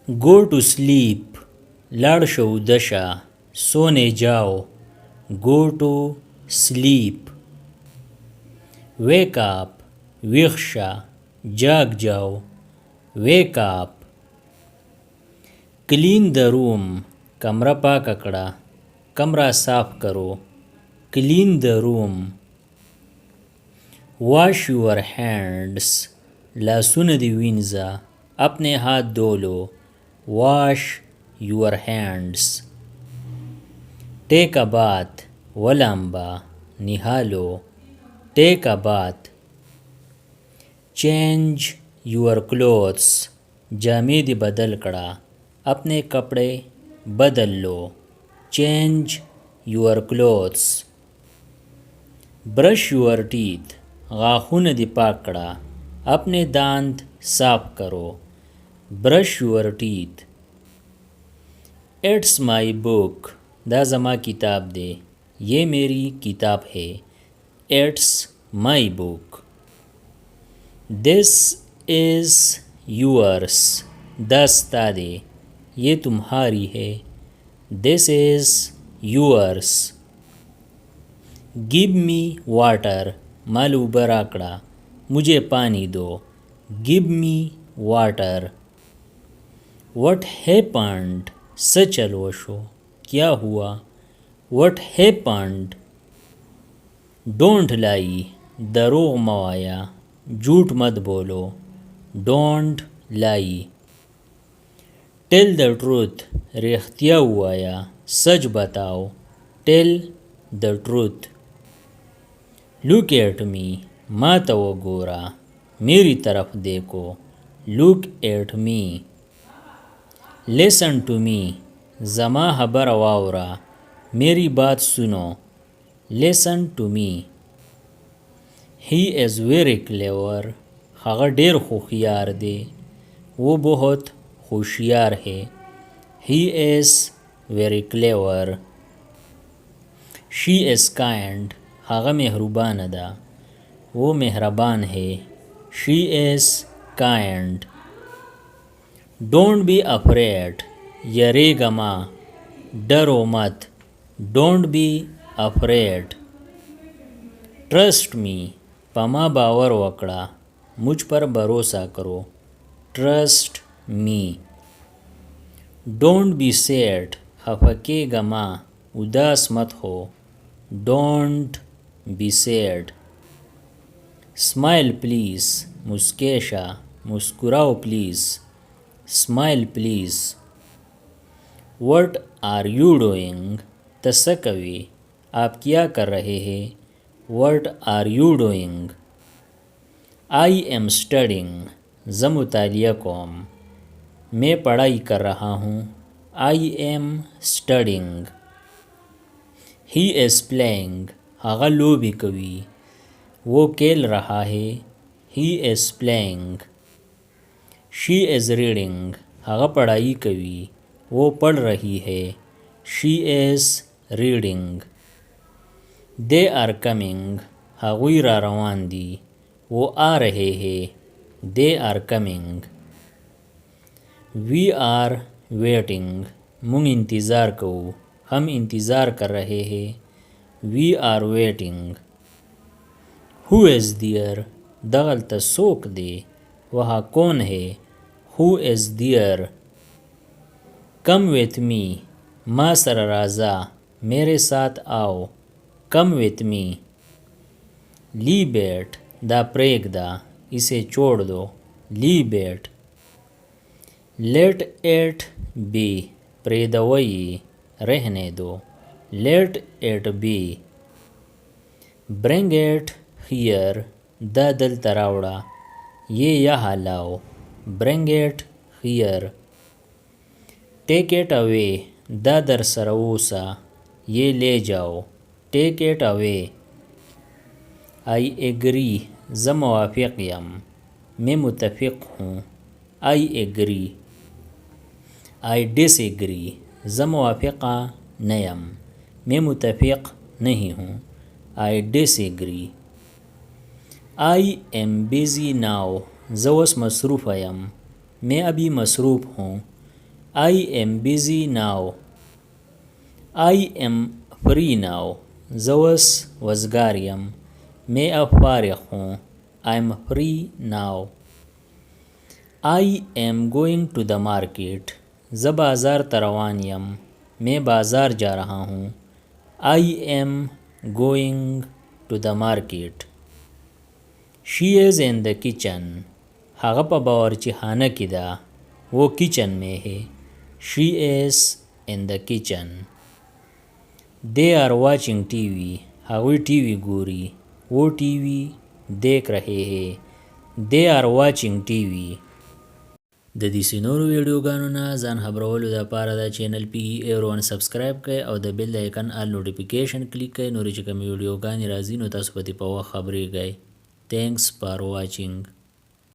Go to sleep, लाड़ शो दशा, सोने जाओ, go to sleep. Wake up, विख्शा, जाग जाओ, wake up. Clean the room, कमरा पाक कड़ा, कमरा साफ करो, clean the room. Wash your hands, लासुन दी विंजा, अपने हाथ धो लो, wash your hands. Take a bath, वलाम्बा, निहालो, take a bath. Change your clothes, जामेदी बदल कड़ा, अपने कपड़े बदल लो, change your clothes. Brush your teeth, गाखून दी पाक कड़ा, अपने दांत साफ करो, brush your teeth. It's my book, दा ज़मा किताब दे, ये मेरी किताब है, it's my book. This is yours, दस्ता दे, ये तुम्हारी है, this is yours. Give me water, मालू बराकड़ा, मुझे पानी दो, give me water. What happened, सचल वशो, क्या हुआ, वट हैपन्ड। डोंट लाई, दरोग मवाया, झूठ मत बोलो, don't lie. Tell the truth, रेख्तिया हुआया, सच बताओ, tell the truth. Look at me, माता वो गोरा, मेरी तरफ देखो, look at me. Listen to me, जमा हबर वावरा, मेरी बात सुनो, listen to me. He is very clever, हगा डेर होशियार दे, वो बहुत होशियार है, he is very clever. She is kind, हगा मेहरबान दा, वो मेहरबान है, she is kind. Don't be afraid, यरेगा मा, डरो मत, don't be afraid. Trust me, पमा बावर वकड़ा, मुझ पर भरोसा करो, trust me. Don't be sad, खफकेगा मा, उदास मत हो, don't be sad. Smile please, मुस्केशा, मुस्कुराओ please, smile please. What are you doing, तसकवी, आप क्या कर रहे हैं, what are you doing. I am studying, ज़ मुतालिया कोम, मैं पढ़ाई कर रहा हूँ, I am studying. He is playing, हगा लोभी कवी, वो खेल रहा है, he is playing. She is reading, हगा पढ़ाई कवी, वो पढ़ रही है, she is reading. They are coming, हगुई रा रवान दी, वो आ रहे हैं, they are coming. We are waiting, मुंग इंतज़ार करो, हम इंतज़ार कर रहे हैं, we are waiting. Who is there, दगल तसोक दे, वहाँ कौन है, who is there. Come with me, मा सर राजा, मेरे साथ आओ, come with me. Leave it, दा प्रेग दा, इसे छोड़ दो, leave it. Let it B, प्रेदवई, रहने दो, let it be. Bring it here, दा दल तरावड़ा, ये यहाँ लाओ, bring it here. Take it away, दा दर सरवोसा, ये ले जाओ, take it away. I agree, ज़ मुवाफिक यम, मैं मुतफिक हूँ, आई एग्री। आई डिसएग्री, ज़ मुवाफिका नयम, मैं मुतफिक नहीं हूँ, I disagree. I am busy now, ज़ वस मसरूफ़ यम, मैं अभी मसरूफ़ हूँ, I am busy now. I am free now. زه اوس وزګار یم. میں اب فارغ ہوں. I'm free now. I am going to the market. زه بازار ته روان یم. میں بازار جا رہا ہوں. I am going to the market. She is in the kitchen. هغه په باورچی خانه کې ده. وہ کچن میں ہے. She is in the kitchen. They are watching TV. هغوی ٹی وی ګوري. وہ ٹی وی دیکھ رہے ہیں. They are watching TV. د دې نورو ویډیوګانو نه ځان خبرولو دپاره دا چینل PE01 سبسکرایب کړئ او د بیل د آیکن آل نوټیفیکیشن کلیک کړئ. نورې چې کومې ویډیوګانې راځي نو تاسو په دې په وخت خبرېږئ. Thanks for watching.